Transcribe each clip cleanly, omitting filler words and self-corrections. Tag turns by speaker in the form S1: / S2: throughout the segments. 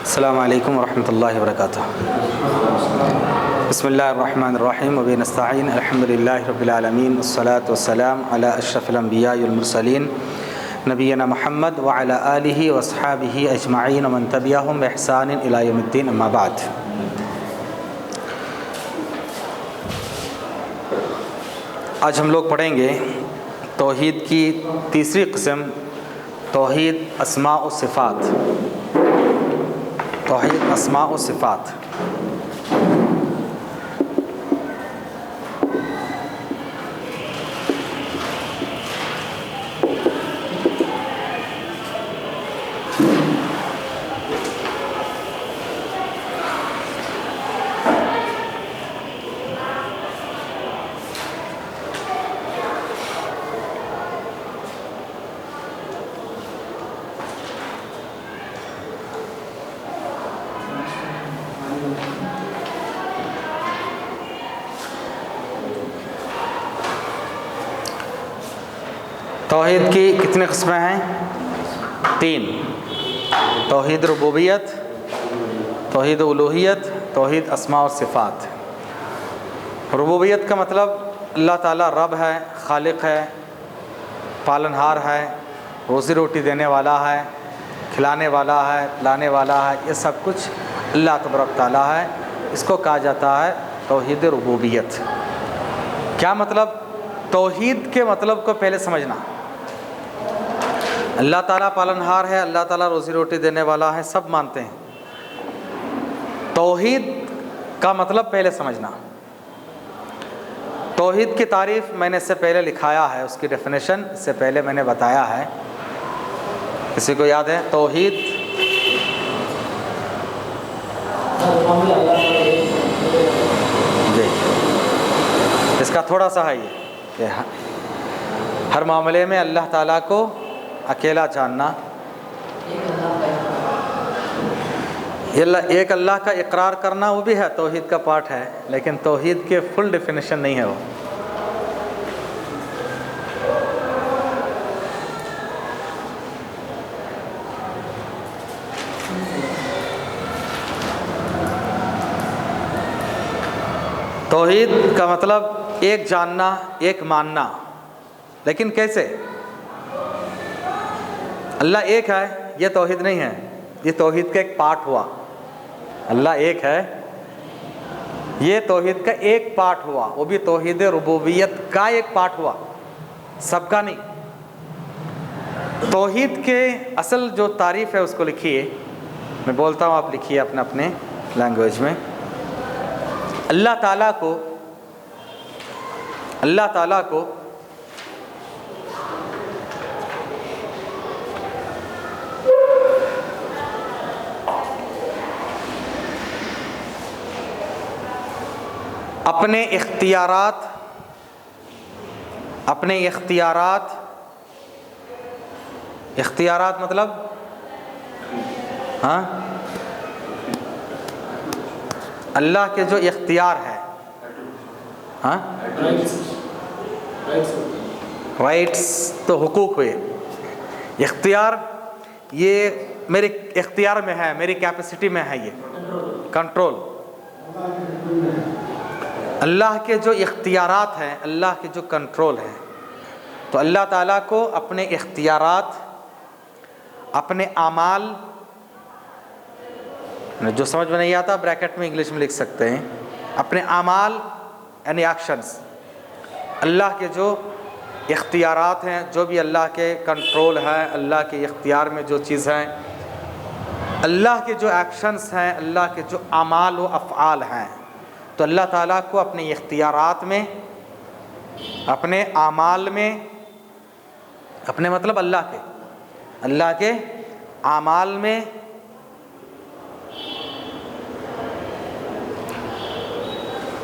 S1: السلام علیکم ورحمۃ اللہ وبرکاتہ۔ بسم اللہ الرحمن الرحیم وبہ نستعین الحمدللہ رب العالمین والصلاة والسلام علی اشرف الانبیاء والمرسلین نبینا محمد وعلی آلہ واصحابہ اجمعین ومن تبعہم بإحسان الی یوم الدین، اما بعد۔ آج ہم لوگ پڑھیں گے توحید کی تیسری قسم، توحید اسماء و صفات۔ توحید اسماء و صفات۔ توحید کی کتنی قسمیں ہیں؟ 3۔ توحید ربوبیت، توحید الوہیت، توحید اسماء و صفات۔ ربوبیت کا مطلب اللہ تعالیٰ رب ہے، خالق ہے، پالنہار ہے، روزی روٹی دینے والا ہے، کھلانے والا ہے، پلانے والا ہے، یہ سب کچھ اللہ تبارک تعالیٰ ہے۔ اس کو کہا جاتا ہے توحید ربوبیت۔ کیا مطلب؟ توحید کے مطلب کو پہلے سمجھنا۔ اللہ تعالیٰ پالنہار ہے، اللہ تعالیٰ روزی روٹی دینے والا ہے، سب مانتے ہیں۔ توحید کا مطلب پہلے سمجھنا۔ توحید کی تعریف میں نے اس سے پہلے لکھایا ہے، اس کی ڈیفینیشن اس سے پہلے میں نے بتایا ہے۔ کسی کو یاد ہے توحید؟ جی، اس کا تھوڑا سا ہے یہ کہ ہر معاملے میں اللہ تعالیٰ کو اکیلا جاننا، ایک اللہ کا اقرار کرنا، وہ بھی ہے توحید کا پارٹ ہے، لیکن توحید کے فل ڈیفینیشن نہیں ہے وہ۔ توحید کا مطلب ایک جاننا، ایک ماننا، لیکن کیسے؟ اللہ ایک ہے، یہ توحید نہیں ہے، یہ توحید کا ایک پارٹ ہوا۔ اللہ ایک ہے، یہ توحید کا ایک پارٹ ہوا، وہ بھی توحید ربوبیت کا ایک پارٹ ہوا، سب کا نہیں۔ توحید کے اصل جو تعریف ہے اس کو لکھیے، میں بولتا ہوں آپ لکھیے اپنے لینگویج میں۔ اللہ تعالیٰ کو اپنے اختیارات مطلب اللہ کے جو اختیار ہے، رائٹس تو حقوق ہوئے، اختیار یہ میرے اختیار میں ہے، میری کیپیسٹی میں ہے، یہ کنٹرول۔ اللہ کے جو اختیارات ہیں، اللہ کے جو کنٹرول ہیں، تو اللہ تعالیٰ کو اپنے اختیارات، اپنے اعمال، جو سمجھ میں نہیں آتا بریکٹ میں انگلش میں لکھ سکتے ہیں، اپنے اعمال یعنی ایکشنز، اللہ کے جو اختیارات ہیں، جو بھی اللہ کے کنٹرول ہے، اللہ کے اختیار میں جو چیز ہیں، اللہ کے جو ایکشنز ہیں، اللہ کے جو اعمال و افعال ہیں، تو اللہ تعالیٰ کو اپنے اختیارات میں، اپنے اعمال میں، اپنے مطلب اللہ کے اعمال میں،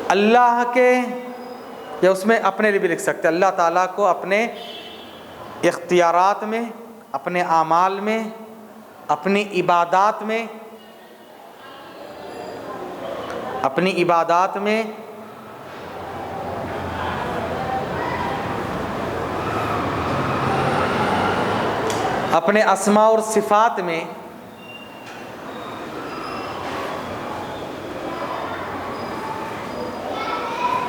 S1: اللہ کے، یا اس میں اپنے لیے بھی لکھ سکتے ہیں، اللہ تعالیٰ کو اپنے اختیارات میں، اپنے اعمال میں، اپنی عبادات میں، اپنے اسماء اور صفات میں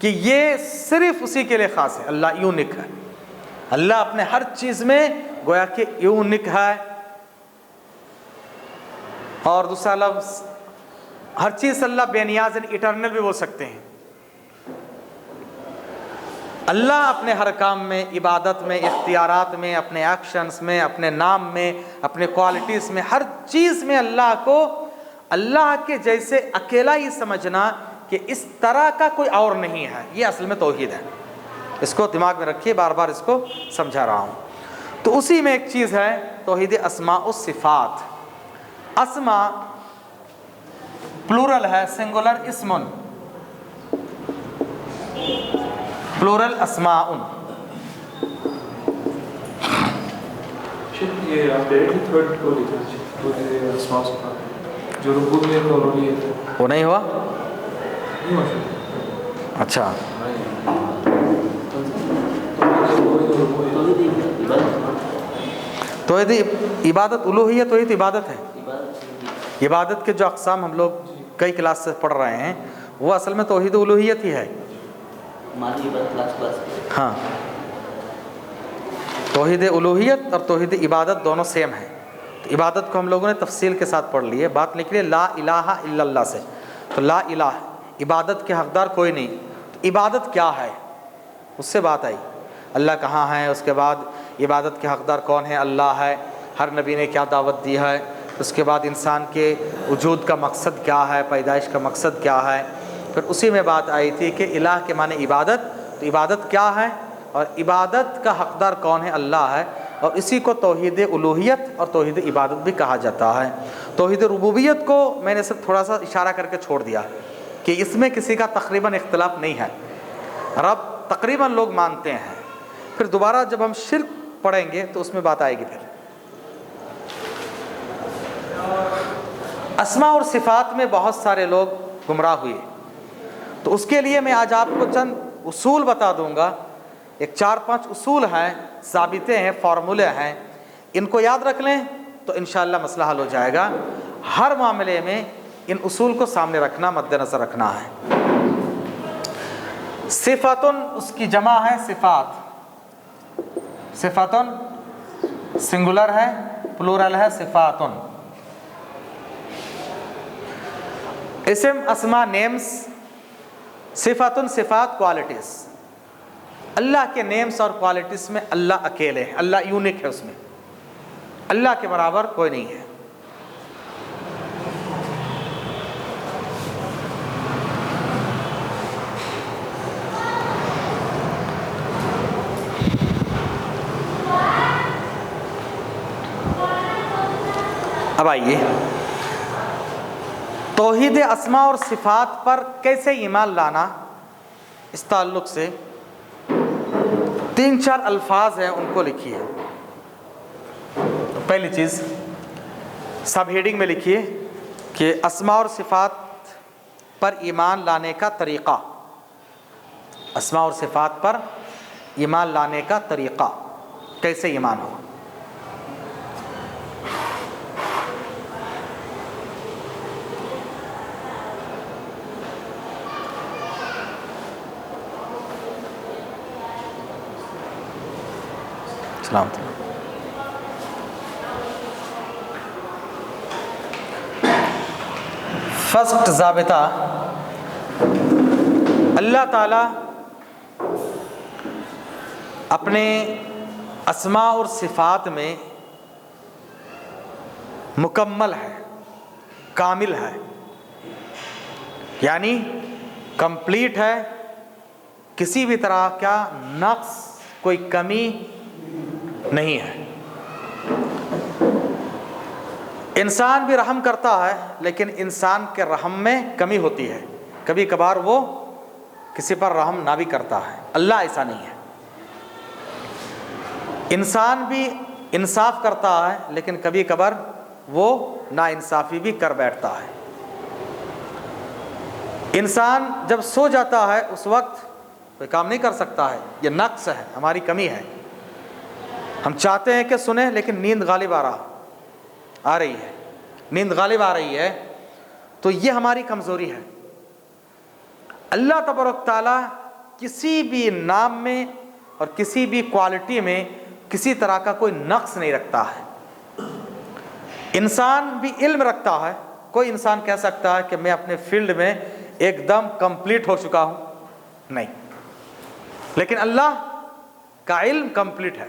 S1: کہ یہ صرف اسی کے لیے خاص ہے، اللہ یونک ہے، اللہ اپنے ہر چیز میں گویا کہ یونک ہے۔ اور دوسرا لفظ ہر چیز اللہ بے نیاز ایٹرنل بھی بول سکتے ہیں۔ اللہ اپنے ہر کام میں، عبادت میں، اختیارات میں، اپنے ایکشنز میں، اپنے نام میں، اپنے کوالٹیز میں، ہر چیز میں اللہ کو اللہ کے جیسے اکیلا ہی سمجھنا کہ اس طرح کا کوئی اور نہیں ہے، یہ اصل میں توحید ہے۔ اس کو دماغ میں رکھیے، بار بار اس کو سمجھا رہا ہوں۔ تو اسی میں ایک چیز ہے توحید اسماء و صفات۔ اسماء پلورل ہے، سنگولر اسمن، پلورل اسماء۔
S2: یہ آپ ڈائریکٹلی تھرڈ کو لکھیں، اسماء و صفات جو ربوبیت اور الوہیت ہے،
S1: وہ نہیں ہوا؟
S2: نہیں ہو سکتا۔
S1: اچھا، توحید عبادت الوہیت، توحید عبادت ہے۔ عبادت کے جو اقسام ہم لوگ کئی کلاس سے پڑھ رہے ہیں وہ اصل میں توحید الوہیت ہی ہے۔ ہاں، توحید الوہیت اور توحید عبادت دونوں سیم ہیں۔ تو عبادت کو ہم لوگوں نے تفصیل کے ساتھ پڑھ لی ہے، بات نکلی ہے لا الہ الا اللہ سے۔ تو لا الہ، عبادت کے حقدار کوئی نہیں، تو عبادت کیا ہے اس سے بات آئی، اللہ کہاں ہے، اس کے بعد عبادت کے حقدار کون ہے، اللہ ہے، ہر نبی نے کیا دعوت دی ہے، اس کے بعد انسان کے وجود کا مقصد کیا ہے، پیدائش کا مقصد کیا ہے۔ پھر اسی میں بات آئی تھی کہ الہ کے معنی عبادت، تو عبادت کیا ہے اور عبادت کا حقدار کون ہے، اللہ ہے، اور اسی کو توحید الوہیت اور توحید عبادت بھی کہا جاتا ہے۔ توحید ربوبیت کو میں نے صرف تھوڑا سا اشارہ کر کے چھوڑ دیا کہ اس میں کسی کا تقریباً اختلاف نہیں ہے، رب تقریباً لوگ مانتے ہیں۔ پھر دوبارہ جب ہم شرک پڑھیں گے تو اس میں بات آئے گی۔ پھر اسماء اور صفات میں بہت سارے لوگ گمراہ ہوئے، تو اس کے لیے میں آج آپ کو چند اصول بتا دوں گا، ایک 4-5 اصول ہیں، ضابطے ہیں، فارمولے ہیں، ان کو یاد رکھ لیں تو انشاءاللہ مسئلہ حل ہو جائے گا۔ ہر معاملے میں ان اصول کو سامنے رکھنا، مد نظر رکھنا ہے۔ صفاتن، اس کی جمع ہے صفات، صفاتن سنگولر ہے، پلورل ہے صفاتن۔ اسم اسماء نیمز، صفاتن صفات کوالٹیز، اللہ کے نیمز اور کوالٹیز میں اللہ اکیلے ہیں، اللہ یونک ہے، اس میں اللہ کے برابر کوئی نہیں ہے۔ اب آئیے توحید اسماء اور صفات پر کیسے ایمان لانا، اس تعلق سے 3-4 الفاظ ہیں، ان کو لکھیے۔ پہلی چیز سب ہیڈنگ میں لکھیے کہ اسماء اور صفات پر ایمان لانے کا طریقہ، اسماء اور صفات پر ایمان لانے کا طریقہ، کیسے ایمان ہو۔ سلامت۔ فرسٹ ضابطہ، اللہ تعالیٰ اپنے اسماء اور صفات میں مکمل ہے، کامل ہے، یعنی کمپلیٹ ہے، کسی بھی طرح کا نقص، کوئی کمی نہیں ہے۔ انسان بھی رحم کرتا ہے لیکن انسان کے رحم میں کمی ہوتی ہے، کبھی کبھار وہ کسی پر رحم نہ بھی کرتا ہے، اللہ ایسا نہیں ہے۔ انسان بھی انصاف کرتا ہے لیکن کبھی کبھار وہ ناانصافی بھی کر بیٹھتا ہے۔ انسان جب سو جاتا ہے اس وقت کوئی کام نہیں کر سکتا ہے، یہ نقص ہے، ہماری کمی ہے۔ ہم چاہتے ہیں کہ سنیں لیکن نیند غالب آ رہی ہے، نیند غالب آ رہی ہے، تو یہ ہماری کمزوری ہے۔ اللہ تبارک تعالیٰ کسی بھی نام میں اور کسی بھی کوالٹی میں کسی طرح کا کوئی نقص نہیں رکھتا ہے۔ انسان بھی علم رکھتا ہے، کوئی انسان کہہ سکتا ہے کہ میں اپنے فیلڈ میں ایک دم کمپلیٹ ہو چکا ہوں، نہیں، لیکن اللہ کا علم کمپلیٹ ہے،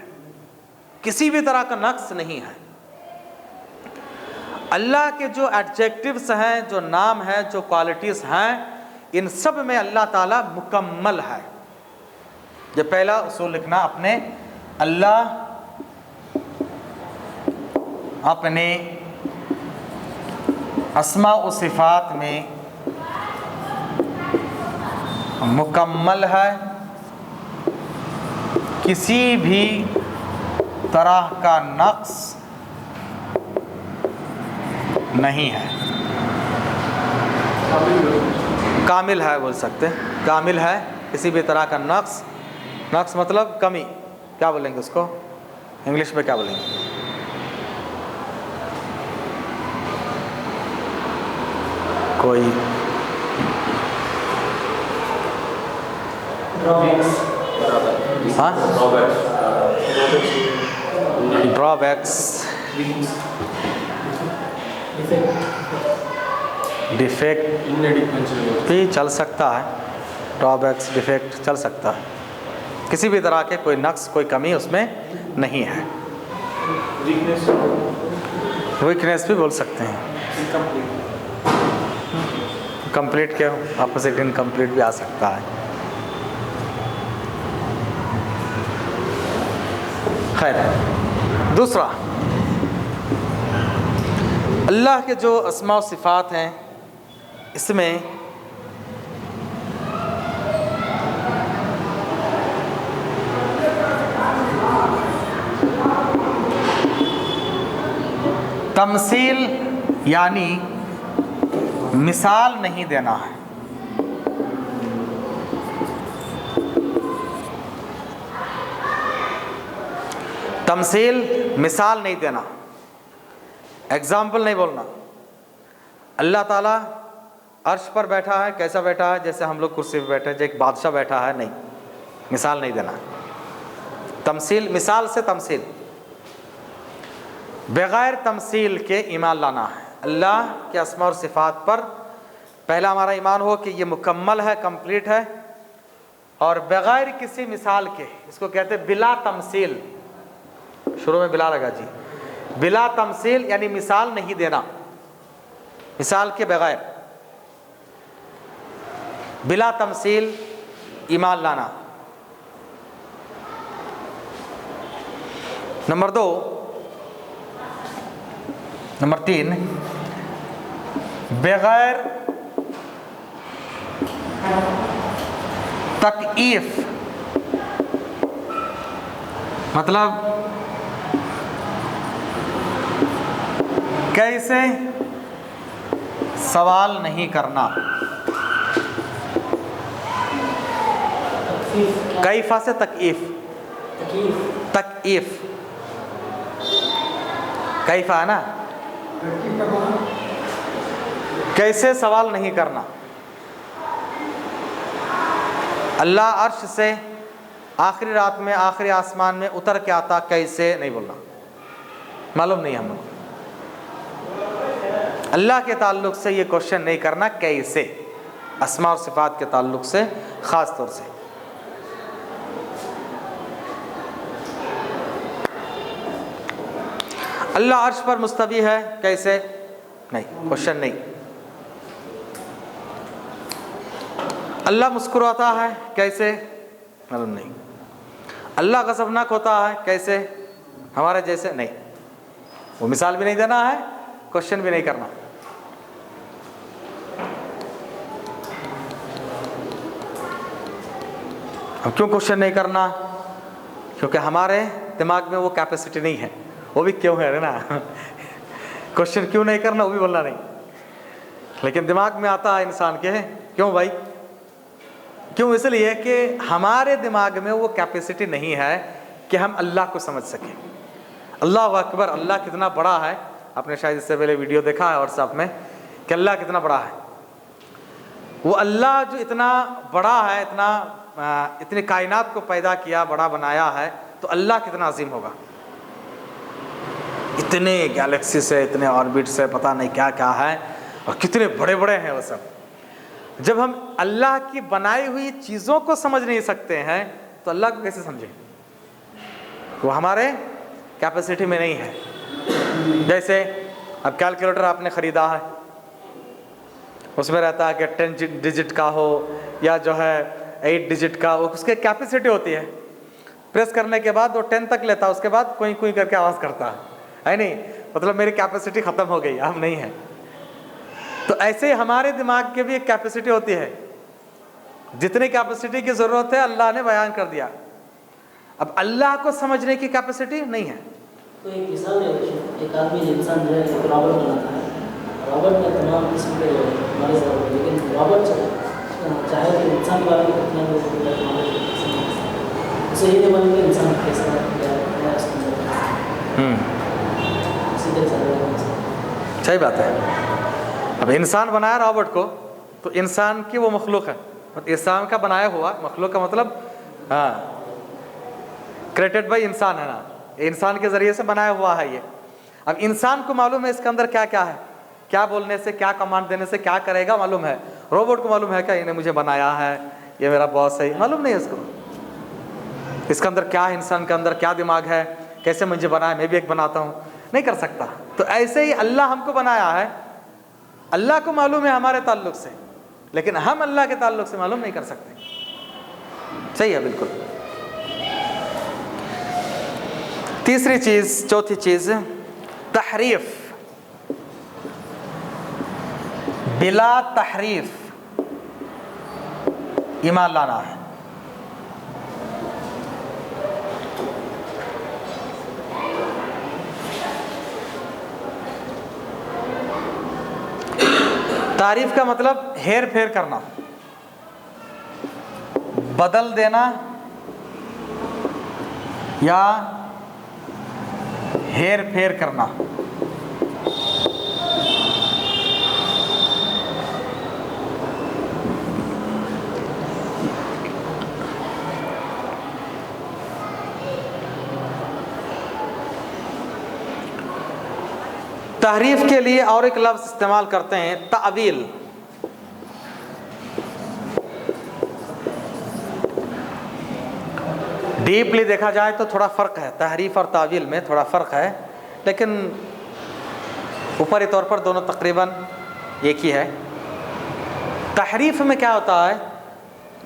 S1: کسی بھی طرح کا نقص نہیں ہے۔ اللہ کے جو ایڈجیکٹیوز ہیں، جو نام ہیں، جو کوالٹیز ہیں، ان سب میں اللہ تعالیٰ مکمل ہے۔ یہ پہلا اصول لکھنا اپنے، اللہ اپنے اسماء و صفات میں مکمل ہے، کسی بھی طرح کا نقص نہیں ہے، کامل ہے بول سکتے، کامل ہے، کسی بھی طرح کا نقص مطلب کمی، کیا بولیں گے اس کو انگلش میں، کیا بولیں گے؟ کوئی ہاں، ڈرا بیکس، ڈیفیکٹ بھی چل سکتا ہے، ڈرا بیکس ڈیفیکٹ چل سکتا ہے، کسی بھی طرح کے کوئی نقص، کوئی کمی اس میں نہیں ہے۔ ویکنیس بھی بول سکتے ہیں، کمپلیٹ کے اپوزٹ انکمپلیٹ بھی آ سکتا ہے۔ خیر، دوسرا، اللہ کے جو اسماء و صفات ہیں اس میں تمثیل یعنی مثال نہیں دینا ہے۔ تمثیل، مثال نہیں دینا، ایگزامپل نہیں بولنا۔ اللہ تعالیٰ عرش پر بیٹھا ہے، کیسا بیٹھا ہے؟ جیسے ہم لوگ کرسی پہ بیٹھے ہیں، جیسے ایک بادشاہ بیٹھا ہے، نہیں، مثال نہیں دینا۔ تمثیل، مثال سے تمثیل، بغیر تمثیل کے ایمان لانا ہے۔ اللہ کے اسماء اور صفات پر پہلا ہمارا ایمان ہو کہ یہ مکمل ہے، کمپلیٹ ہے، اور بغیر کسی مثال کے، اس کو کہتے ہیں بلا تمثیل، شروع میں بلا لگا جی، بلا تمثیل یعنی مثال نہیں دینا، مثال کے بغیر، بلا تمثیل ایمان لانا۔ نمبر 3، بغیر تکییف، مطلب کیسے سوال نہیں کرنا، کیفا سے تکییف، تکییف، کیفا ہے نا، کیسے سوال نہیں کرنا۔ اللہ عرش سے آخری رات میں، آخری آسمان میں اتر کے آتا، کیسے نہیں بولنا، معلوم نہیں ہم لوگ۔ اللہ کے تعلق سے یہ کوشچن نہیں کرنا، کیسے، اسماء اور صفات کے تعلق سے خاص طور سے۔ اللہ عرش پر مستوی ہے، کیسے، نہیں، کوشچن نہیں۔ اللہ مسکراتا ہے، کیسے، معلوم نہیں۔ اللہ غضبناک ہوتا ہے، کیسے، ہمارے جیسے، نہیں، وہ مثال بھی نہیں دینا ہے، کوشچن بھی نہیں کرنا۔ اب کیوں کوشچن نہیں کرنا؟ کیونکہ ہمارے دماغ میں وہ کیپیسٹی نہیں ہے، وہ بھی کیوں ہے نا، کوشچن کیوں نہیں کرنا، وہ بھی بولنا نہیں، لیکن دماغ میں آتا ہے انسان کے، کیوں بھائی، کیوں؟ اس لیے کہ ہمارے دماغ میں وہ کیپیسٹی نہیں ہے کہ ہم اللہ کو سمجھ سکیں۔ اللہ اکبر، اللہ کتنا بڑا ہے، آپ نے شاید اس سے پہلے ویڈیو دیکھا ہے واٹس ایپ میں کہ اللہ کتنا بڑا ہے۔ وہ اللہ جو اتنا بڑا ہے، اتنا اتنی کائنات کو پیدا کیا، بڑا بنایا ہے، تو اللہ کتنا عظیم ہوگا. اتنے گیلیکسیز ہے، اتنے آربٹس ہے، پتہ نہیں کیا کیا ہے، اور کتنے بڑے بڑے ہیں وہ سب. جب ہم اللہ کی بنائی ہوئی چیزوں کو سمجھ نہیں سکتے ہیں تو اللہ کو کیسے سمجھیں؟ وہ ہمارے کیپیسٹی میں نہیں ہے. جیسے اب کیلکولیٹر آپ نے خریدا ہے، اس میں رہتا ہے کہ 10 ڈیجٹ کا ہو یا جو ہے 8 ڈیجٹ کا، اس کی کیپیسٹی ہوتی ہے. پریس کرنے کے بعد وہ 10 تک لیتا ہے، اس کے بعد کوئی کوئی کر کے آواز کرتا ہے نہیں، مطلب میری کیپیسٹی ختم ہو گئی، اب نہیں ہے. تو ایسے ہی ہمارے دماغ کی بھی ایک کیپیسٹی ہوتی ہے، جتنی کیپیسٹی کی ضرورت ہے اللہ نے بیان کر دیا. اب اللہ کو سمجھنے کی کیپیسٹی نہیں ہے.
S3: تو ایک مثال ہے، ایک آدمی انسان جو ہے رابرٹ بناتا ہے، رابرٹ میں تمام قسم کے ہمارے ضرورت ہے، لیکن رابرٹ چاہے کہ انسان کے بارے میں کتنا اسے یہ نہیں بنے کہ انسان کیسا ہے اس کے
S1: صحیح بات ہے. اب انسان بنایا رابرٹ کو تو انسان کی وہ مخلوق ہے، انسان کا بنایا ہوا مخلوق کا مطلب کریٹڈ بائی انسان ہے نا، انسان کے ذریعے سے بنایا ہوا ہے یہ. اب انسان کو معلوم ہے اس کے اندر کیا کیا ہے، کیا بولنے سے، کیا کمانڈ دینے سے کیا کرے گا معلوم ہے. روبوٹ کو معلوم ہے کہ انہیں مجھے بنایا ہے، یہ میرا باس ہے، معلوم نہیں ہے اس کو. اس کے اندر کیا ہے، انسان کے اندر کیا دماغ ہے، کیسے مجھے بنایا، میں بھی ایک بناتا ہوں، نہیں کر سکتا. تو ایسے ہی اللہ ہم کو بنایا ہے، اللہ کو معلوم ہے ہمارے تعلق سے، لیکن ہم اللہ کے تعلق سے معلوم نہیں کر سکتے. صحیح ہے بالکل. تیسری چیز، چوتھی چیز، تحریف. بلا تحریف ایمان لانا ہے. تعریف کا مطلب ہیر پھیر کرنا، بدل دینا یا ہیر پھیر کرنا. تحریف کے لیے اور ایک لفظ استعمال کرتے ہیں، تعویل. ڈیپلی دیکھا جائے تو تھوڑا فرق ہے، تحریف اور تعویل میں تھوڑا فرق ہے، لیکن اوپری طور پر دونوں تقریباً ایک ہی ہے. تحریف میں کیا ہوتا ہے،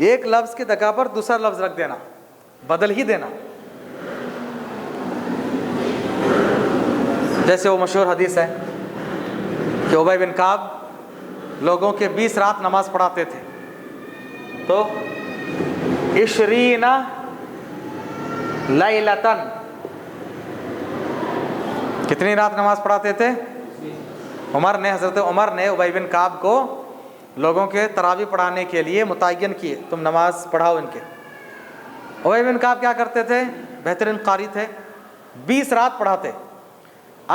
S1: ایک لفظ کی جگہ پر دوسرا لفظ رکھ دینا، بدل ہی دینا. جیسے وہ مشہور حدیث ہے کہ ابی بن کعب لوگوں کے 20 رات نماز پڑھاتے تھے، تو 20 لیلتن، کتنی رات نماز پڑھاتے تھے؟ حضرت عمر نے ابی بن کعب کو لوگوں کے تراویح پڑھانے کے لیے متعین کیے، تم نماز پڑھاؤ ان کے. ابی بن کعب کیا کرتے تھے؟ بہترین قاری تھے، 20 رات پڑھاتے،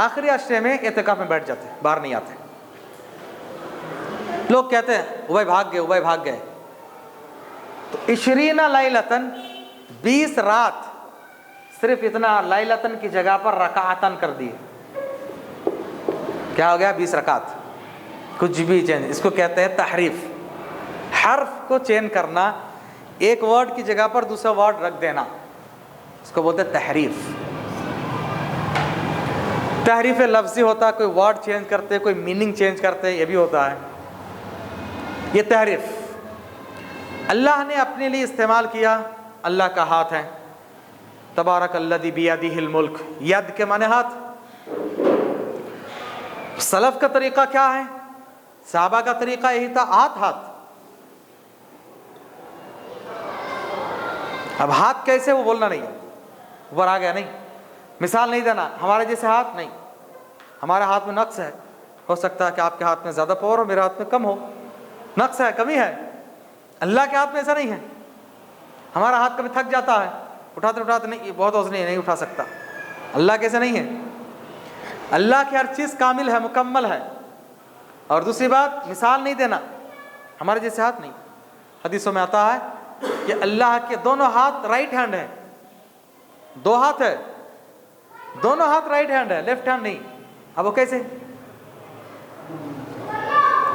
S1: آخری عشرے میں اعتکاف میں بیٹھ جاتے، باہر نہیں آتے. لوگ کہتے ہیں ابی بھاگ گئے، ابی بھاگ گئے. تو 20 لیلتن، 20 رات، صرف اتنا لیلتن کی جگہ پر رکعتن کر دیے. کیا ہو گیا؟ 20 رکعت. کچھ بھی چینج، اس کو کہتے ہیں تحریف. حرف کو چینج کرنا، ایک ورڈ کی جگہ پر دوسرا ورڈ رکھ دینا، اس کو بولتے ہیں تحریف. تحریف لفظی ہوتا ہے، کوئی ورڈ چینج کرتے، کوئی میننگ چینج کرتے، یہ بھی ہوتا ہے. یہ تحریف اللہ نے اپنے لیے استعمال کیا. اللہ کا ہاتھ ہے، تبارک الذی بیدہ الملک، ید کے معنی ہاتھ. سلف کا طریقہ کیا ہے؟ صحابہ کا طریقہ یہی تھا، ہاتھ ہاتھ. اب ہاتھ کیسے، وہ بولنا نہیں ہے، اوپر آ گیا نہیں، مثال نہیں دینا ہمارے جیسے ہاتھ نہیں. ہمارے ہاتھ میں نقص ہے، ہو سکتا ہے کہ آپ کے ہاتھ میں زیادہ پاور ہو، میرے ہاتھ میں کم ہو، نقص ہے، کمی ہے. اللہ کے ہاتھ میں ایسا نہیں ہے. ہمارا ہاتھ کبھی تھک جاتا ہے، اٹھاتے اٹھاتے نہیں، بہت وزنی ہے، نہیں اٹھا سکتا. اللہ کیسے نہیں ہے، اللہ کی ہر چیز کامل ہے، مکمل ہے. اور دوسری بات، مثال نہیں دینا، ہمارے جیسے ہاتھ نہیں. حدیثوں میں آتا ہے کہ اللہ کے دونوں ہاتھ رائٹ ہینڈ ہے، دو ہاتھ ہے، دونوں ہاتھ رائٹ ہینڈ ہے، لیفٹ ہینڈ نہیں. اب وہ کیسے؟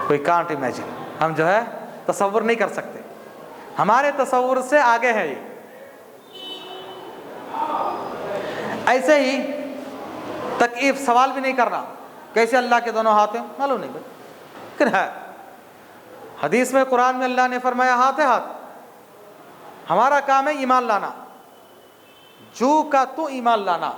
S1: کوئی کانٹ امیجن، ہم جو ہے تصور نہیں کر سکتے، ہمارے تصور سے آگے ہے یہ. ایسے ہی تکیف سوال بھی نہیں کرنا کیسے اللہ کے دونوں ہاتھ ہیں، معلوم نہیں بھائی، لیکن ہے حدیث میں، قرآن میں اللہ نے فرمایا ہاتھ ہے ہاتھ. ہمارا کام ہے ایمان لانا، جو کا تو ایمان لانا،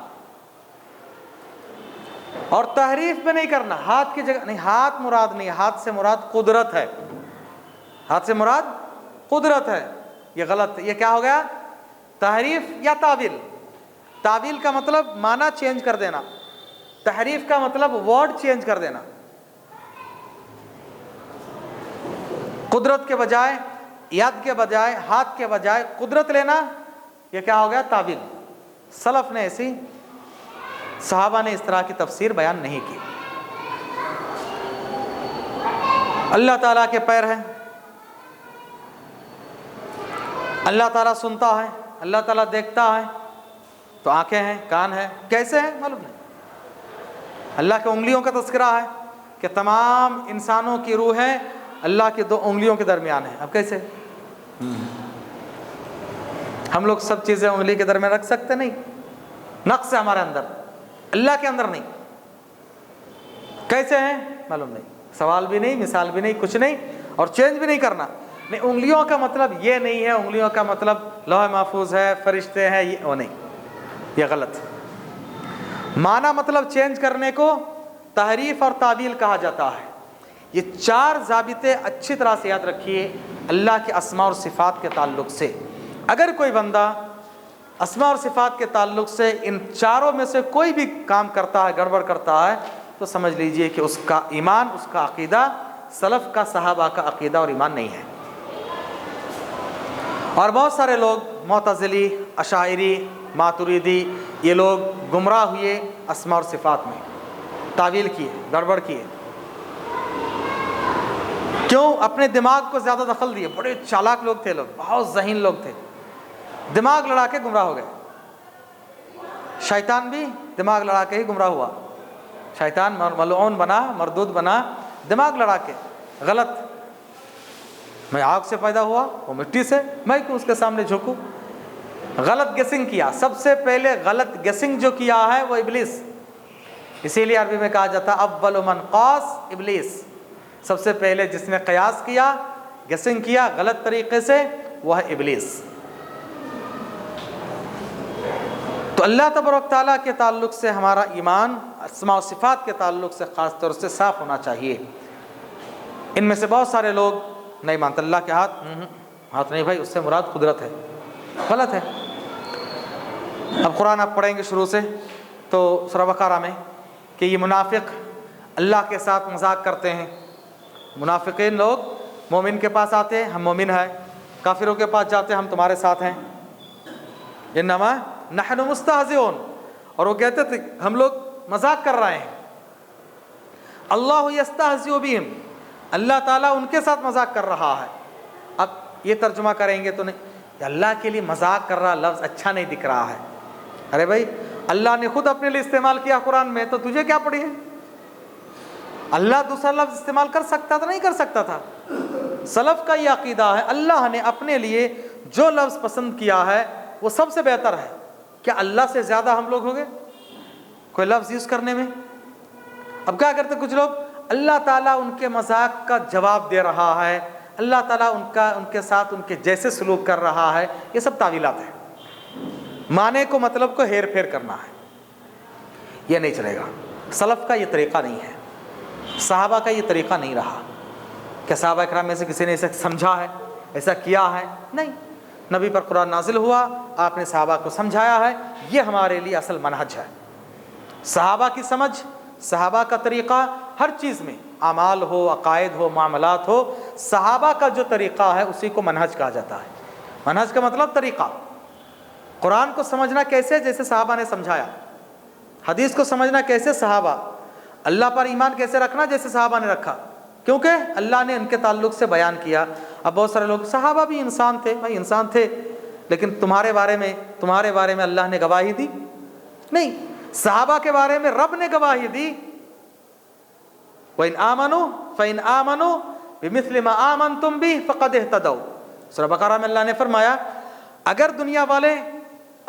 S1: اور تحریف میں نہیں کرنا. ہاتھ کی جگہ نہیں، ہاتھ مراد نہیں، ہاتھ سے مراد قدرت ہے، ہاتھ سے مراد قدرت ہے. یہ غلط ہے، یہ کیا ہو گیا؟ تحریف یا تعویل. تعویل کا مطلب معنی چینج کر دینا، تحریف کا مطلب ورڈ چینج کر دینا. قدرت کے بجائے، ید کے بجائے، ہاتھ کے بجائے قدرت لینا، یہ کیا ہو گیا؟ تعویل. سلف نے ایسی، صحابہ نے اس طرح کی تفسیر بیان نہیں کی. اللہ تعالیٰ کے پیر ہیں، اللہ تعالیٰ سنتا ہے، اللہ تعالیٰ دیکھتا ہے، تو آنکھیں ہیں، کان ہیں، کیسے ہیں معلوم نہیں. اللہ کے انگلیوں کا تذکرہ ہے کہ تمام انسانوں کی روحیں اللہ کی دو انگلیوں کے درمیان ہیں. اب کیسے؟ ہم لوگ سب چیزیں انگلی کے درمیان رکھ سکتے نہیں، نقص ہے ہمارے اندر، اللہ کے اندر نہیں. کیسے ہیں معلوم نہیں، سوال بھی نہیں، مثال بھی نہیں، کچھ نہیں، اور چینج بھی نہیں کرنا. نہیں، انگلیوں کا مطلب یہ نہیں ہے، انگلیوں کا مطلب لوح محفوظ ہے، فرشتے ہیں، یہ وہ نہیں، یہ غلط. معنی مطلب چینج کرنے کو تحریف اور تعویل کہا جاتا ہے. یہ چار ضابطے اچھی طرح سے یاد رکھیے اللہ کے اسماء اور صفات کے تعلق سے. اگر کوئی بندہ اسماء اور صفات کے تعلق سے ان چاروں میں سے کوئی بھی کام کرتا ہے، گڑبڑ کرتا ہے، تو سمجھ لیجئے کہ اس کا ایمان، اس کا عقیدہ سلف کا، صحابہ کا عقیدہ اور ایمان نہیں ہے. اور بہت سارے لوگ معتزلی، اشاعری، ماتریدی، یہ لوگ گمراہ ہوئے اسماء اور صفات میں، تعویل کیے، گڑبڑ کیے. کیوں؟ اپنے دماغ کو زیادہ دخل دیے. بڑے چالاک لوگ تھے، لوگ بہت ذہین لوگ تھے، دماغ لڑا کے گمراہ ہو گئے. شیطان بھی دماغ لڑا کے ہی گمراہ ہوا. شیطان ملعون بنا، مردود بنا، دماغ لڑا کے. غلط. میں آگ سے پیدا ہوا، وہ مٹی سے، میں کیوں اس کے سامنے جھکوں؟ غلط گیسنگ کیا. سب سے پہلے غلط گیسنگ جو کیا ہے وہ ابلیس. اسی لیے عربی میں کہا جاتا اول من قاس ابلیس. سب سے پہلے جس نے قیاس کیا، گیسنگ کیا غلط طریقے سے، وہ ہے ابلیس. تو اللہ تبارک تعالیٰ کے تعلق سے ہمارا ایمان اسماء و صفات کے تعلق سے خاص طور سے صاف ہونا چاہیے. ان میں سے بہت سارے لوگ نہیں مانتے اللہ کے ہاتھ، ہاتھ نہیں بھائی، اس سے مراد قدرت ہے. غلط ہے. اب قرآن آپ پڑھیں گے شروع سے تو سورہ بقرہ میں کہ یہ منافق اللہ کے ساتھ مذاق کرتے ہیں. منافقین لوگ مومن کے پاس آتے ہیں، ہم مومن ہیں، کافروں کے پاس جاتے ہیں، ہم تمہارے ساتھ ہیں. انما نحن مستہزئون، اور وہ کہتے تھے ہم لوگ مذاق کر رہے ہیں. اللہ یستہزئ بہم، اللہ تعالیٰ ان کے ساتھ مذاق کر رہا ہے. اب یہ ترجمہ کریں گے تو نہیں، اللہ کے لیے مذاق کر رہا لفظ اچھا نہیں دکھ رہا ہے. ارے بھائی اللہ نے خود اپنے لیے استعمال کیا قرآن میں، تو تجھے کیا پڑی ہے؟ اللہ دوسرا لفظ استعمال کر سکتا تھا؟ نہیں کر سکتا تھا. سلف کا یہ عقیدہ ہے اللہ نے اپنے لیے جو لفظ پسند کیا ہے وہ سب سے بہتر ہے. کیا اللہ سے زیادہ ہم لوگ ہو گئے کوئی لفظ یوز کرنے میں؟ اب کیا کرتے کچھ لوگ، اللہ تعالیٰ ان کے مذاق کا جواب دے رہا ہے، اللہ تعالیٰ ان کے ساتھ ان کے جیسے سلوک کر رہا ہے. یہ سب تعویلات ہیں. معنی کو، مطلب کو ہیر پھیر کرنا ہے، یہ نہیں چلے گا. سلف کا یہ طریقہ نہیں ہے، صحابہ کا یہ طریقہ نہیں رہا. کہ صحابہ اکرام میں سے کسی نے ایسا سمجھا ہے، ایسا کیا ہے؟ نہیں. نبی پر قرآن نازل ہوا، آپ نے صحابہ کو سمجھایا ہے، یہ ہمارے لیے اصل منہج ہے. صحابہ کی سمجھ، صحابہ کا طریقہ ہر چیز میں، اعمال ہو، عقائد ہو، معاملات ہو، صحابہ کا جو طریقہ ہے اسی کو منہج کہا جاتا ہے. منہج کا مطلب طریقہ. قرآن کو سمجھنا کیسے؟ جیسے صحابہ نے سمجھایا. حدیث کو سمجھنا کیسے؟ صحابہ. اللہ پر ایمان کیسے رکھنا؟ جیسے صحابہ نے رکھا. کیونکہ اللہ نے ان کے تعلق سے بیان کیا. اب بہت سارے لوگ صحابہ بھی انسان تھے، بھائی انسان تھے، لیکن تمہارے بارے میں اللہ نے گواہی دی نہیں. صحابہ کے بارے میں رب نے گواہی دی. وَإِنْ آمَنُوا فَإِنْ آمَنُوا بِمِثْلِ مَا آمَنْتُمْ بِهِ فَقَدْ اهْتَدَوْا. سورہ بقرہ میں اللہ نے فرمایا اگر دنیا والے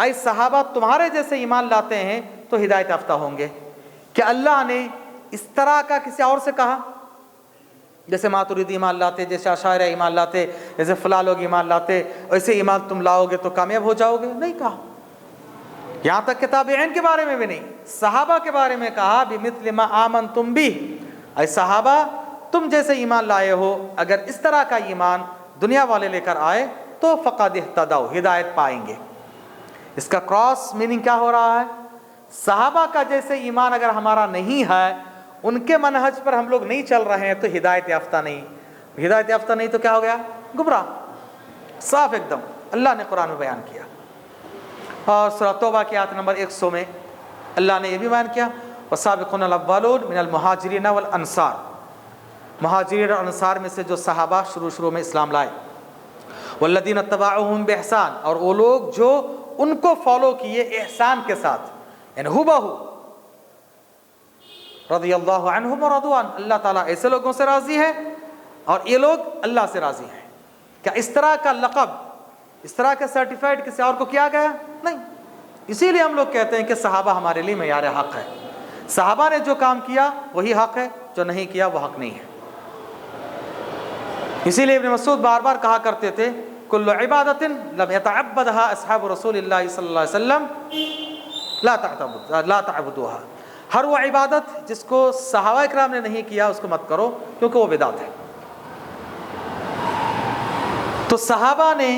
S1: اے صحابہ تمہارے جیسے ایمان لاتے ہیں تو ہدایت یافتہ ہوں گے. کہ اللہ نے اس طرح کا کسی اور سے کہا جیسے ماتریدی ایمان لاتے، جیسے اشاعرہ ایمان لاتے، جیسے فلاں لوگ ایمان لاتے، ویسے ایمان تم لاؤ گے تو کامیاب ہو جاؤ گے؟ نہیں کہا. یہاں تک کہ تابعین کے بارے میں بھی نہیں، صحابہ کے بارے میں کہا بِمِثْلِ مَا آمَنْتُمْ بِهِ. اے صحابہ تم جیسے ایمان لائے ہو، اگر اس طرح کا ایمان دنیا والے لے کر آئے تو فقد اہتدوا، ہدایت پائیں گے. اس کا کراس میننگ کیا ہو رہا ہے؟ صحابہ کا جیسے ایمان اگر ہمارا نہیں ہے، ان کے منہج پر ہم لوگ نہیں چل رہے ہیں تو ہدایت یافتہ نہیں. ہدایت یافتہ نہیں تو کیا ہو گیا؟ گمراہ. صاف ایک دم اللہ نے قرآن میں بیان کیا. اور سورہ توبہ کی آیت نمبر 100 میں اللہ نے یہ بھی بیان کیا وَالسَّابِقُونَ الْأَوَّلُونَ مِنَ الْمُهَاجِرِينَ وَالْأَنصَارِ. مہاجرین اور انصار میں سے جو صحابہ شروع میں اسلام لائے. وَالَّذِينَ اتَّبَعُوهُم بِإِحْسَانٍ، اور وہ لوگ جو ان کو فالو کیے احسان کے ساتھ، یعنی ہُبَہُ رضی اللہ عنہم ورضوا عنہ. اللہ تعالیٰ ایسے لوگوں سے راضی ہے اور یہ لوگ اللہ سے راضی ہیں. کیا اس طرح کا لقب، اس طرح کا سرٹیفائڈ کسی اور کو کیا گیا؟ نہیں. اسی لیے ہم لوگ کہتے ہیں کہ صحابہ ہمارے لیے معیار حق ہے. صحابہ نے جو کام کیا وہی حق ہے، جو نہیں کیا وہ حق نہیں ہے. اسی لیے ابن مسعود بار بار کہا کرتے تھے کل عبادت لم يتعبدها اصحاب رسول اللہ صلی اللہ علیہ وسلم لا تعبدوها. ہر وہ عبادت جس کو صحابہ اکرام نے نہیں کیا اس کو مت کرو کیونکہ وہ بدعت ہے. تو صحابہ نے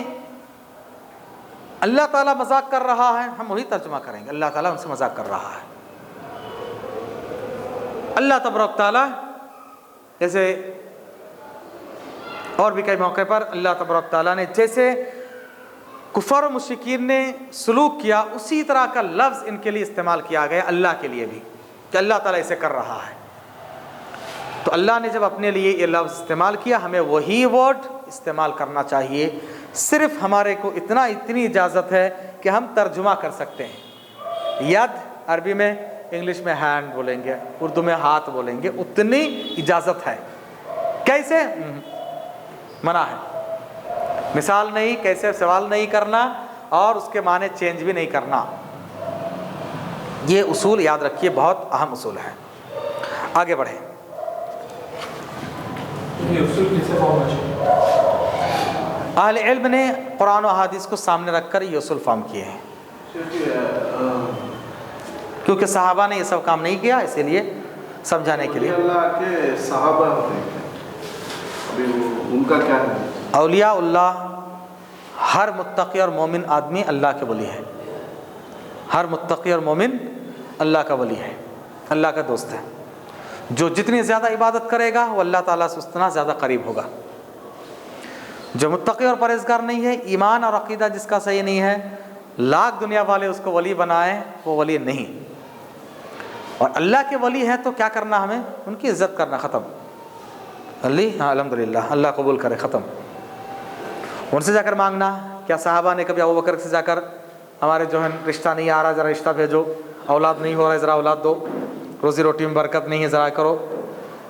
S1: اللہ تعالیٰ مذاق کر رہا ہے، ہم وہی ترجمہ کریں گے، اللہ تعالیٰ ان سے مذاق کر رہا ہے. اللہ تبارک تعالیٰ جیسے اور بھی کئی موقع پر اللہ تبارک تعالیٰ نے جیسے کفار و مشرکین نے سلوک کیا اسی طرح کا لفظ ان کے لیے استعمال کیا گیا اللہ کے لیے بھی کہ اللہ تعالیٰ اسے کر رہا ہے. تو اللہ نے جب اپنے لیے یہ لفظ استعمال کیا ہمیں وہی ورڈ استعمال کرنا چاہیے. صرف ہمارے کو اتنی اجازت ہے کہ ہم ترجمہ کر سکتے ہیں. ید عربی میں، انگلش میں ہینڈ بولیں گے، اردو میں ہاتھ بولیں گے، اتنی اجازت ہے. کیسے؟ منع ہے. مثال نہیں، کیسے سوال نہیں کرنا اور اس کے معنی چینج بھی نہیں کرنا. یہ اصول یاد رکھیے، بہت اہم اصول ہے. آگے بڑھیں. اہل علم نے قرآن و احادیث کو سامنے رکھ کر یہ اصول فہم کیے ہیں. کیونکہ صحابہ نے یہ سب کام نہیں کیا، اسی لیے سمجھانے کے لیے.
S4: اللہ کے صحابہ ابھی ان کا کیا ہے؟
S1: اولیاء اللہ، ہر متقی اور مومن آدمی اللہ کے ولی ہے. ہر متقی اور مومن اللہ کا ولی ہے، اللہ کا دوست ہے. جو جتنی زیادہ عبادت کرے گا وہ اللہ تعالیٰ سے اتنا زیادہ قریب ہوگا. جو متقی اور پرہیزگار نہیں ہے، ایمان اور عقیدہ جس کا صحیح نہیں ہے، لاکھ دنیا والے اس کو ولی بنائیں وہ ولی نہیں. اور اللہ کے ولی ہیں تو کیا کرنا؟ ہمیں ان کی عزت کرنا. ختم. ہاں الحمدللہ، اللہ قبول کرے. ختم. ان سے جا کر مانگنا. کیا صحابہ نے کبھی ابوبکر سے جا کر ہمارے جو ہے رشتہ نہیں آ رہا ذرا رشتہ بھیجو، اولاد نہیں ہو رہا ہے ذرا اولاد دو، روزی روٹی میں برکت نہیں ہے ذرا کرو؟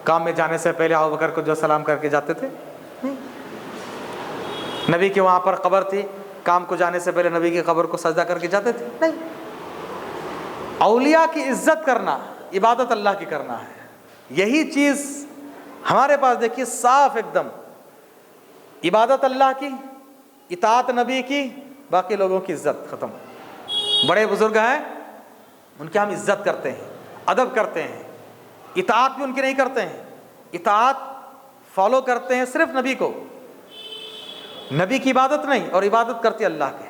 S1: کام میں جانے سے پہلے ابوبکر کو جو سلام کر کے جاتے تھے؟ نہیں. نبی کے وہاں پر قبر تھی، کام کو جانے سے پہلے نبی کی قبر کو سجدہ کر کے جاتے تھے؟ نہیں. اولیاء کی عزت کرنا، عبادت اللہ کی کرنا ہے. یہی چیز ہمارے پاس دیکھیے صاف ایک دم. عبادت اللہ کی، اطاعت نبی کی، باقی لوگوں کی عزت. ختم. بڑے بزرگ ہیں ان کی ہم عزت کرتے ہیں، ادب کرتے ہیں. اطاعت بھی ان کی نہیں کرتے ہیں، اطاعت فالو کرتے ہیں صرف نبی کو. نبی کی عبادت نہیں، اور عبادت کرتے اللہ کے.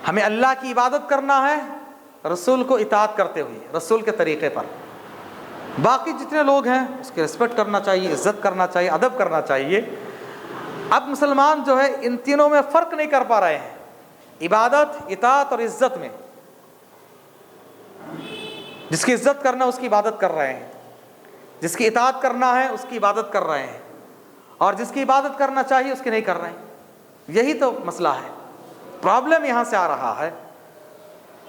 S1: ہمیں اللہ کی عبادت کرنا ہے رسول کو اطاعت کرتے ہوئے، رسول کے طریقے پر. باقی جتنے لوگ ہیں اس کی رسپیکٹ کرنا چاہیے، عزت کرنا چاہیے، ادب کرنا چاہیے. اب مسلمان جو ہے ان تینوں میں فرق نہیں کر پا رہے ہیں، عبادت، اطاعت اور عزت میں. جس کی عزت کرنا اس کی عبادت کر رہے ہیں، جس کی اطاعت کرنا ہے اس کی عبادت کر رہے ہیں، اور جس کی عبادت کرنا چاہیے اس کی نہیں کر رہے ہیں۔ یہی تو مسئلہ ہے، پرابلم یہاں سے آ رہا ہے۔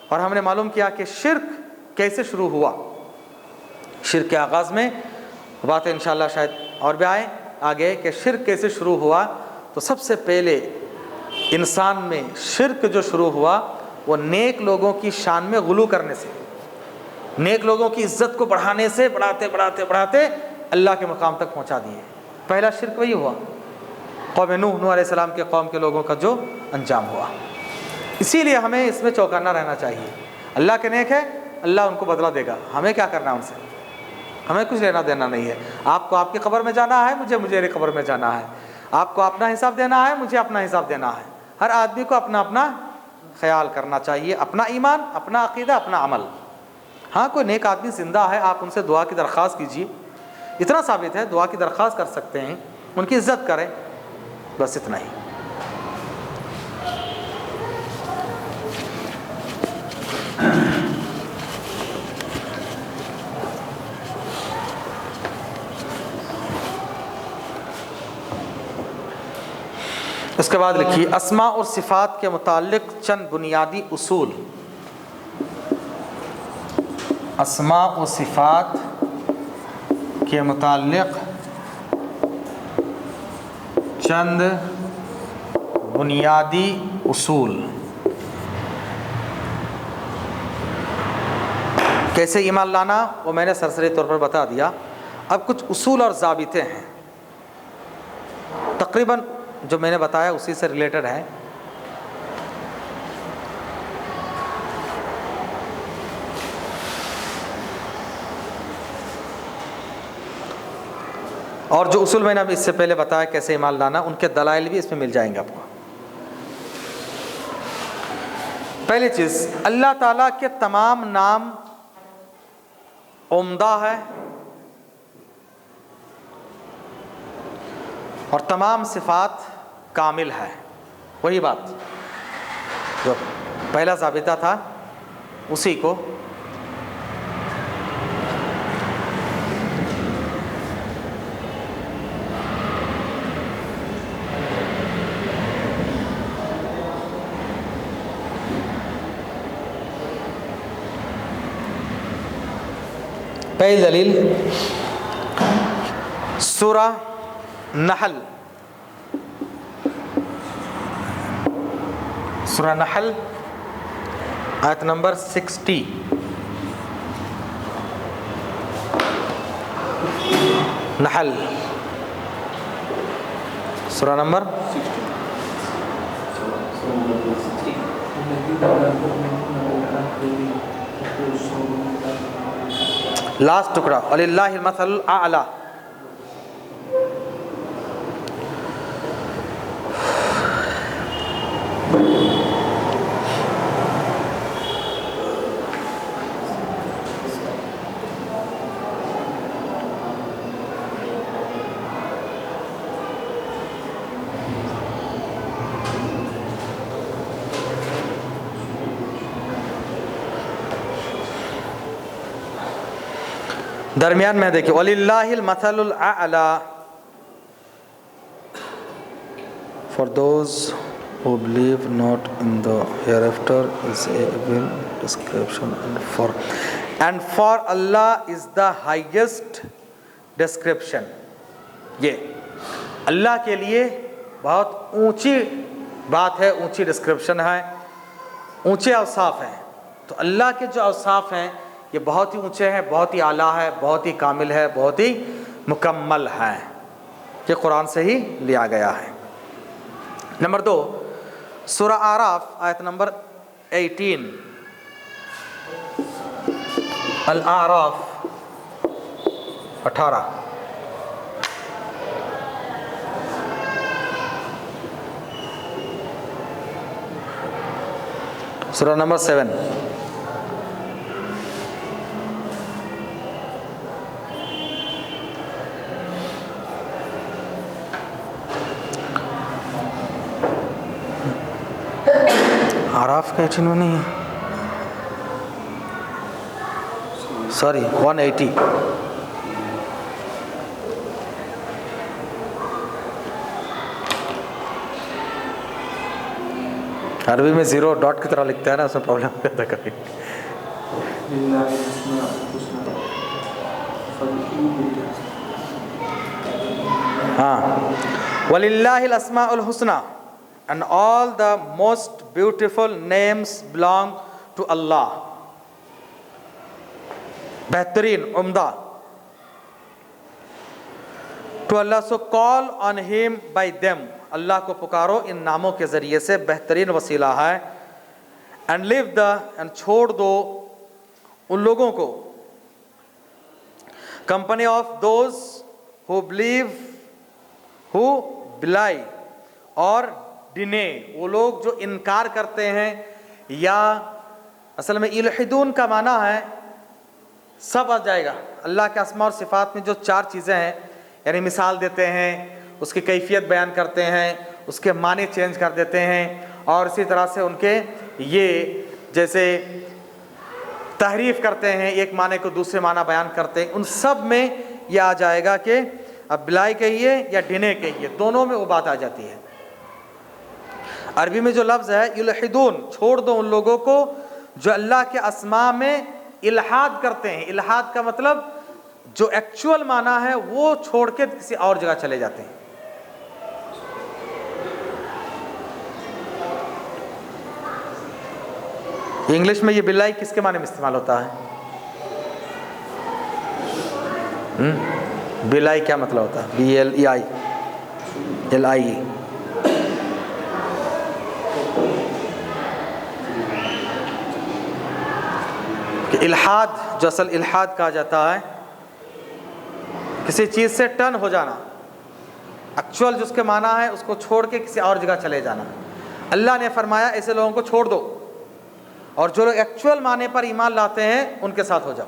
S1: اور ہم نے معلوم کیا کہ شرک کیسے شروع ہوا۔ شرک کے آغاز میں باتیں انشاءاللہ شاید اور بھی آئیں آگے کہ شرک کیسے شروع ہوا۔ تو سب سے پہلے انسان میں شرک جو شروع ہوا وہ نیک لوگوں کی شان میں غلو کرنے سے، نیک لوگوں کی عزت کو بڑھانے سے، بڑھاتے بڑھاتے بڑھاتے اللہ کے مقام تک پہنچا دیے۔ پہلا شرک وہی ہوا، قوم نوح علیہ السلام کے قوم کے لوگوں کا جو انجام ہوا۔ اسی لیے ہمیں اس میں چوکانہ رہنا چاہیے۔ اللہ کے نیک ہے، اللہ ان کو بدلہ دے گا، ہمیں کیا کرنا ہے ان سے، ہمیں کچھ لینا دینا نہیں ہے۔ آپ کو آپ کی قبر میں جانا ہے، مجھے میری قبر میں جانا ہے۔ آپ کو اپنا حساب دینا ہے، مجھے اپنا حساب دینا ہے۔ ہر آدمی کو اپنا اپنا خیال کرنا چاہیے، اپنا ایمان، اپنا عقیدہ، اپنا عمل۔ ہاں کوئی نیک آدمی زندہ ہے، آپ ان سے دعا کی درخواست کیجیے، اتنا ثابت ہے، دعا کی درخواست کر سکتے ہیں، ان کی عزت کریں، بس اتنا ہی۔ اس کے بعد لکھیے اسماء اور صفات کے متعلق چند بنیادی اصول۔ اسماء و صفات کے متعلق چند بنیادی اصول۔ کیسے ایمان لانا وہ میں نے سرسری طور پر بتا دیا۔ اب کچھ اصول اور ضابطے ہیں، تقریباً جو میں نے بتایا اسی سے ریلیٹڈ ہے۔ اور جو اصول میں نے اب اس سے پہلے بتایا کیسے ایمان لانا، ان کے دلائل بھی اس میں مل جائیں گے آپ کو۔ پہلی چیز، اللہ تعالیٰ کے تمام نام عمدہ ہے اور تمام صفات کامل ہے۔ وہی بات جو پہلا ضابطہ تھا اسی کو پہلی دلیل سورہ نحل، سورہ نحل آیت نمبر 60۔ نحل سورہ نمبر لاسٹ ٹکڑا، وَلِلَّهِ الْمَثَلُ الْأَعْلَى۔ درمیان میں دیکھیں وَلِلَّهِ الْمَثَلُ الْأَعْلَى for those who believe not in the hereafter is a evil description and for Allah is the highest description۔ یہ اللہ کے لیے بہت اونچی بات ہے، اونچی ڈسکرپشن ہے، اونچے اوصاف ہیں۔ تو اللہ کے جو اوصاف ہیں یہ بہت ہی اونچے ہیں، بہت ہی اعلیٰ ہے، بہت ہی کامل ہے، بہت ہی مکمل ہے۔ یہ قرآن سے ہی لیا گیا ہے۔ نمبر 2، سورہ اعراف آیت نمبر 18۔ الاعراف 18۔ سورہ نمبر 7۔ اعراف کا 18 میں نہیں ہے، سوری 180۔ عربی میں زیرو ڈاٹ کی طرح لکھتا ہے نا، اس میں پرابلم ہوتا ہے کبھی.
S2: للہ الاسماء الحسنى فادعوه بها.
S1: ہاں، وَلِلَّهِ الْأَسْمَاءُ الْحُسْنَى, and all the most beautiful names belong to Allah. بہترین، عمدہ. To Allah, so call on him by them. اللہ کو پکارو ان ناموں کے ذریعے سے، بہترین وسیلہ ہے. And leave and چھوڑ دو ان لوگوں کو company of those who believe, who belie اور deny، وہ لوگ جو انکار کرتے ہیں. یا اصل میں الحدون کا معنی ہے، سب آ جائے گا اللہ کے اسماء اور صفات میں جو 4 چیزیں ہیں، یعنی مثال دیتے ہیں، اس کی کیفیت بیان کرتے ہیں، اس کے معنی چینج کر دیتے ہیں، اور اسی طرح سے ان کے یہ جیسے تحریف کرتے ہیں، ایک معنی کو دوسرے معنی بیان کرتے ہیں. ان سب میں یہ آ جائے گا کہ اب بلائی کہیے یا ڈنے کہیے، دونوں میں وہ بات آ جاتی ہے. عربی میں جو لفظ ہے یلحدون، چھوڑ دو ان لوگوں کو جو اللہ کے اسماء میں الحاد کرتے ہیں. الحاد کا مطلب جو ایکچول معنی ہے وہ چھوڑ کے کسی اور جگہ چلے جاتے ہیں. انگلش میں یہ بلائی کس کے معنی میں استعمال ہوتا ہے؟ بلائی کیا مطلب ہوتا ہے؟ BLEI. کہ الحاد، جو اصل الحاد کہا جاتا ہے کسی چیز سے ٹرن ہو جانا، ایکچوئل جس کے معنی ہے اس کو چھوڑ کے کسی اور جگہ چلے جانا. اللہ نے فرمایا ایسے لوگوں کو چھوڑ دو، اور جو لوگ ایکچوئل معنی پر ایمان لاتے ہیں ان کے ساتھ ہو جاؤ.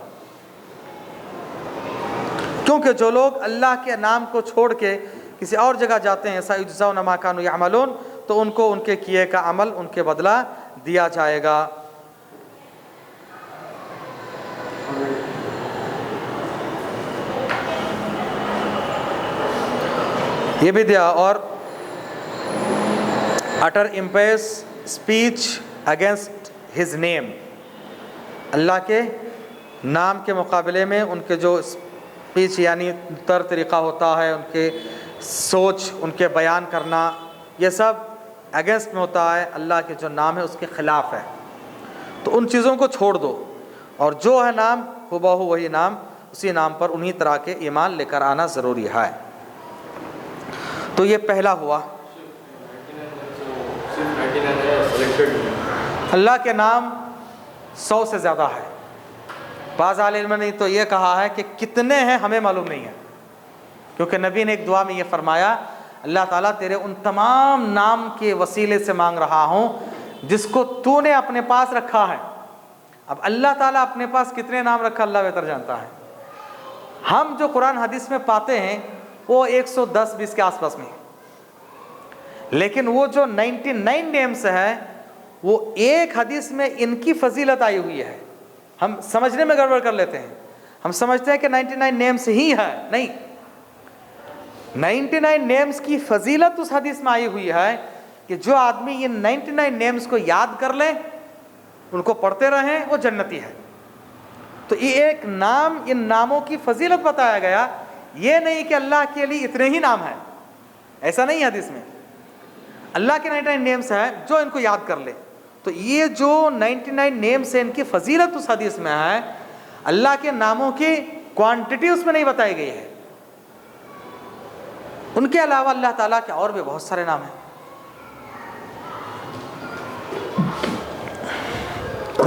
S1: کیونکہ جو لوگ اللہ کے نام کو چھوڑ کے کسی اور جگہ جاتے ہیں، سَيُجْزَوْنَ مَا كَانُوا يَعْمَلُونَ، تو ان کو ان کے کیے کا عمل ان کے بدلہ دیا جائے گا. یہ بھی دیا. اور utter impious speech against his name، اللہ کے نام کے مقابلے میں ان کے جو اسپیچ یعنی طریقہ ہوتا ہے، ان کے سوچ، ان کے بیان کرنا، یہ سب اگینسٹ میں ہوتا ہے، اللہ کے جو نام ہے اس کے خلاف ہے. تو ان چیزوں کو چھوڑ دو، اور جو ہے نام ہو بہو وہی نام، اسی نام پر انہی طرح کے ایمان لے کر آنا ضروری ہے. تو یہ پہلا ہوا. اللہ کے نام 100 سے زیادہ ہے. بعض عالم نے تو یہ کہا ہے کہ کتنے ہیں ہمیں معلوم نہیں ہے، کیونکہ نبی نے ایک دعا میں یہ فرمایا، اللہ تعالیٰ تیرے ان تمام نام کے وسیلے سے مانگ رہا ہوں جس کو تو نے اپنے پاس رکھا ہے. اب اللہ تعالیٰ اپنے پاس کتنے نام رکھا اللہ بہتر جانتا ہے. ہم جو قرآن حدیث میں پاتے ہیں وہ 110-20 کے آس پاس میں، لیکن وہ جو 99 نیمز ہے وہ ایک حدیث میں ان کی فضیلت آئی ہوئی ہے. ہم سمجھنے میں گڑبڑ کر لیتے ہیں، ہم سمجھتے ہیں کہ 99 نیمز ہی ہے. نہیں، 99 نیمز کی فضیلت اس حدیث میں آئی ہوئی ہے کہ جو آدمی یہ 99 نیمز کو یاد کر لیں، ان کو پڑھتے رہیں، وہ جنتی ہے. تو یہ ایک نام، ان ناموں کی فضیلت بتایا گیا. یہ نہیں کہ اللہ کے لیے اتنے ہی نام ہیں، ایسا نہیں ہے حدیث میں. اللہ کے 99 نیمز ہیں، جو ان کو یاد کر لے. تو یہ جو 99 نیمز ہیں ان کی فضیلت اس حدیث میں ہے. اللہ کے ناموں کی کوانٹٹی اس میں نہیں بتائی گئی ہے. ان کے علاوہ اللہ تعالیٰ کے اور بھی بہت سارے نام ہیں.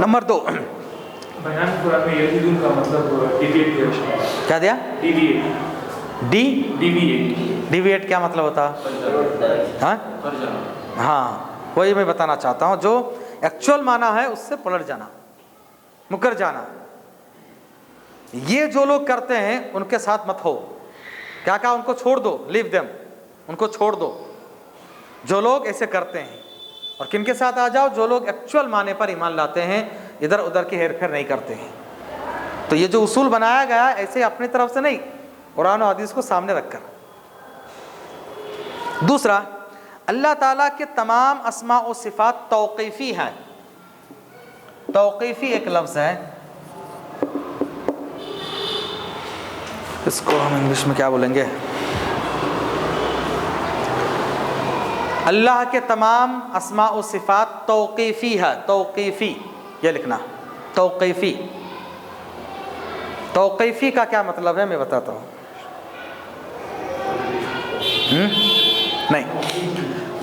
S1: نمبر 2،
S2: بیان قرآن میں یلحدون کا مطلب ڈیویٹ کیا.
S1: کیا دیا؟ ڈیویٹ کیا مطلب ہوتا؟ ہاں، وہی میں بتانا چاہتا ہوں، جو ایکچوئل معنی ہے اس سے پلٹ جانا، مکر جانا. یہ جو لوگ کرتے ہیں ان کے ساتھ مت ہو. کیا کہا؟ ان کو چھوڑ دو، لیو دیم، ان کو چھوڑ دو جو لوگ ایسے کرتے ہیں. اور کن کے ساتھ آ جاؤ؟ جو لوگ ایکچوئل معنی پر ایمان لاتے ہیں، ادھر ادھر کی ہیر پھیر نہیں کرتے ہیں. تو یہ جو اصول بنایا گیا ایسے اپنی طرف سے نہیں، قرآن و حدیث کو سامنے رکھ کر. دوسرا، اللہ تعالیٰ کے تمام اسماء و صفات توقیفی ہیں. توقیفی ایک لفظ ہے, اس کو ہم انگلش میں کیا بولیں گے؟ اللہ کے تمام اسماء و صفات توقیفی ہے. توقیفی یہ لکھنا, توقیفی. توقیفی کا کیا مطلب ہے میں بتاتا ہوں. نہیں,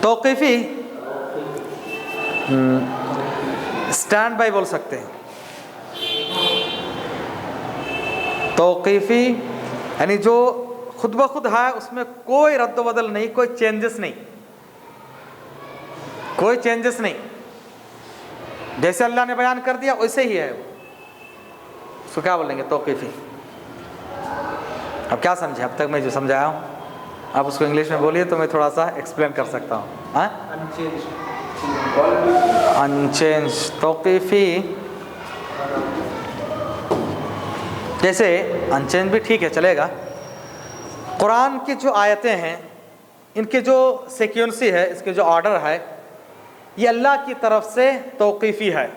S1: توقیفی اسٹینڈ بائی بول سکتے ہیں. توقیفی یعنی جو خود بخود ہے, اس میں کوئی رد و بدل نہیں, کوئی چینجز نہیں, کوئی چینجز نہیں. جیسے اللہ نے بیان کر دیا ویسے ہی ہے. اس کو کیا بولیں گے؟ توقیفی. اب کیا سمجھے؟ اب تک میں جو سمجھایا ہوں آپ اس کو انگلش میں بولیے تو میں تھوڑا سا ایکسپلین کر سکتا ہوں. انچینج. توقیفی جیسے انچینج بھی ٹھیک ہے, چلے گا. قرآن کی جو آیتیں ہیں ان کے جو سیکوینسی ہے, اس کے جو آرڈر ہے, یہ اللہ کی طرف سے توقیفی ہے.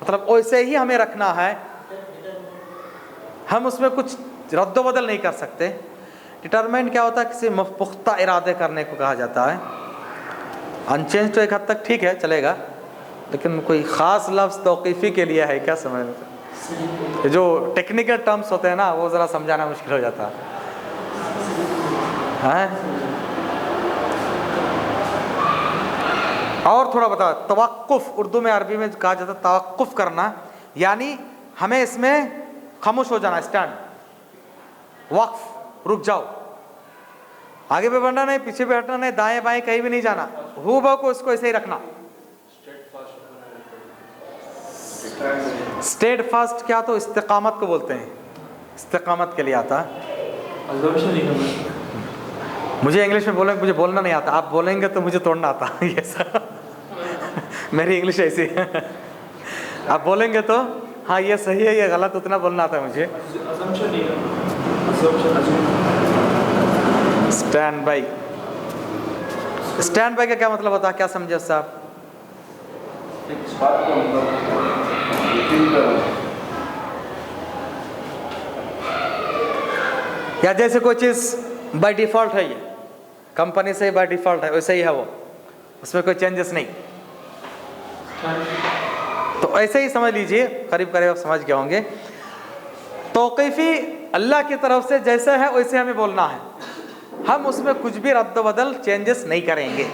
S1: مطلب ویسے ہی ہمیں رکھنا ہے, ہم اس میں کچھ رد و بدل نہیں کر سکتے. ڈٹرمنٹ کیا ہوتا ہے؟ کسی پختہ ارادے کرنے کو کہا جاتا ہے. انچینج تو ایک حد تک ٹھیک ہے, چلے گا, لیکن کوئی خاص لفظ توقیفی کے لیے ہے کیا سمجھ میں؟ جو ٹیکنیکل ٹرمز ہوتے ہیں نا, وہ ذرا سمجھانا مشکل ہو جاتا ہے. اور تھوڑا بتا, توقف اردو میں عربی میں کہا جاتا ہے توقف کرنا, یعنی ہمیں اس میں خاموش ہو جانا. اسٹینڈ, وقف, رک جاؤ. آگے بھی بڑھنا نہیں, پیچھے بھی ہٹنا نہیں, دائیں بائیں کہیں بھی نہیں جانا. ہو بہو کو اس کو ایسے ہی رکھنا. اسٹیڈ فاسٹ کیا تو استقامت کو بولتے ہیں, استقامت کے لیے آتا. مجھے انگلش میں بولیں, مجھے بولنا نہیں آتا. آپ بولیں گے تو مجھے توڑنا آتا. یہ سب میری انگلش ایسی ہے. آپ بولیں گے تو ہاں یہ صحیح ہے, یہ غلط, اتنا بولنا آتا ہے مجھے. Stand by. اسٹینڈ بائی کا کیا مطلب ہوتا ہے, کیا سمجھے اس سے آپ؟ یا جیسے کوئی چیز بائی ڈیفالٹ ہے, یہ کمپنی سے بائی ڈیفالٹ ہے, ویسے ہی ہے وہ, اس میں کوئی چینجز نہیں. تو ایسے ہی سمجھ لیجئے, قریب قریب آپ سمجھ گئے ہوں گے. توقیفی اللہ کی طرف سے جیسا ہے ویسے ہمیں بولنا ہے, ہم اس میں کچھ بھی رد و بدل چینجز نہیں کریں گے.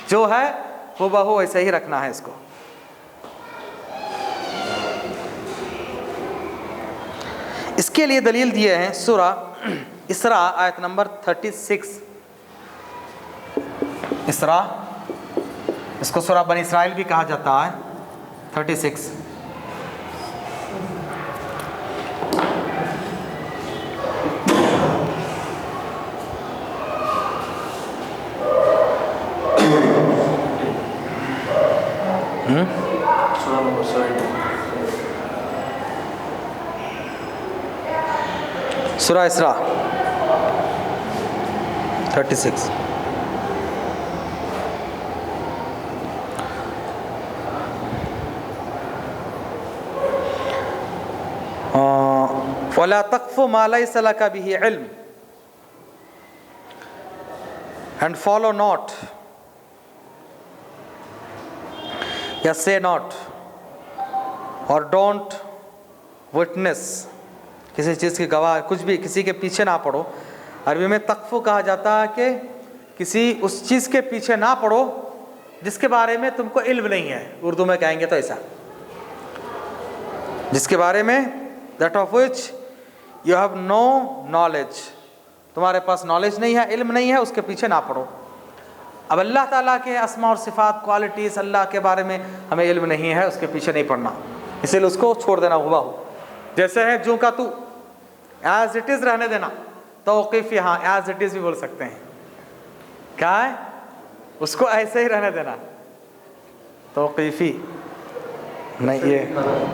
S1: جو ہے وہ بہو ویسے ہی رکھنا ہے اس کو. اس کے لیے دلیل دیے ہیں سورہ اسراء آیت نمبر 36. اسراء, اس کو سورہ بنی اسرائیل بھی کہا جاتا ہے. 36 سورہ اسراء 36. وَلَا تَقْفُ مَا لَيْسَ لَكَ بِهِ عِلْمٌ and follow not یا say not or don't witness, کسی چیز کی گواہ, کچھ بھی کسی کے پیچھے نہ پڑو. عربی میں تقفو کہا جاتا ہے کہ کسی اس چیز کے پیچھے نہ پڑو جس کے بارے میں تم کو علم نہیں ہے. اردو میں کہیں گے تو ایسا, جس کے بارے میں that of which you have no knowledge, تمہارے پاس نالج نہیں ہے, علم نہیں ہے, اس کے پیچھے نہ پڑو. اب اللہ تعالیٰ کے اسماء اور صفات, کوالٹیز, اللہ کے بارے میں ہمیں علم نہیں ہے, اس کے پیچھے نہیں پڑنا, اسی لیے اس کو چھوڑ دینا ہوا ہو. جیسے ہے جو کا تو, ایز اٹ از رہنے دینا. توقیفی, ہاں ایز اٹ از بھی بول سکتے ہیں. کیا ہے, اس کو ایسے ہی رہنے دینا. توقیفی نہیں, یہ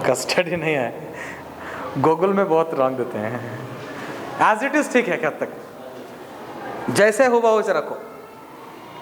S1: کسٹڈی نہیں ہے, گوگل میں بہت رانگ دیتے ہیں. ایز اٹ از ٹھیک ہے, کیا تک جیسے ہوا ویسے رکھو.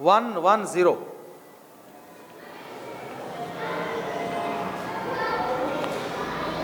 S1: 110।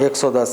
S1: 110।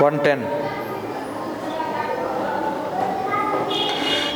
S1: 110।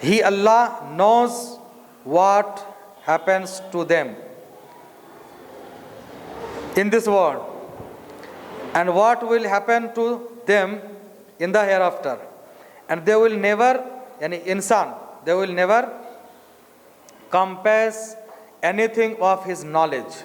S1: He, Allah, knows what happens to them in this world and what will happen to them in the hereafter, and they will never, yani insan, they will never compass anything of his knowledge.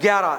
S1: 11,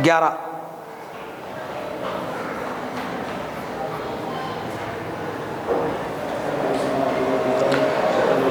S1: 11।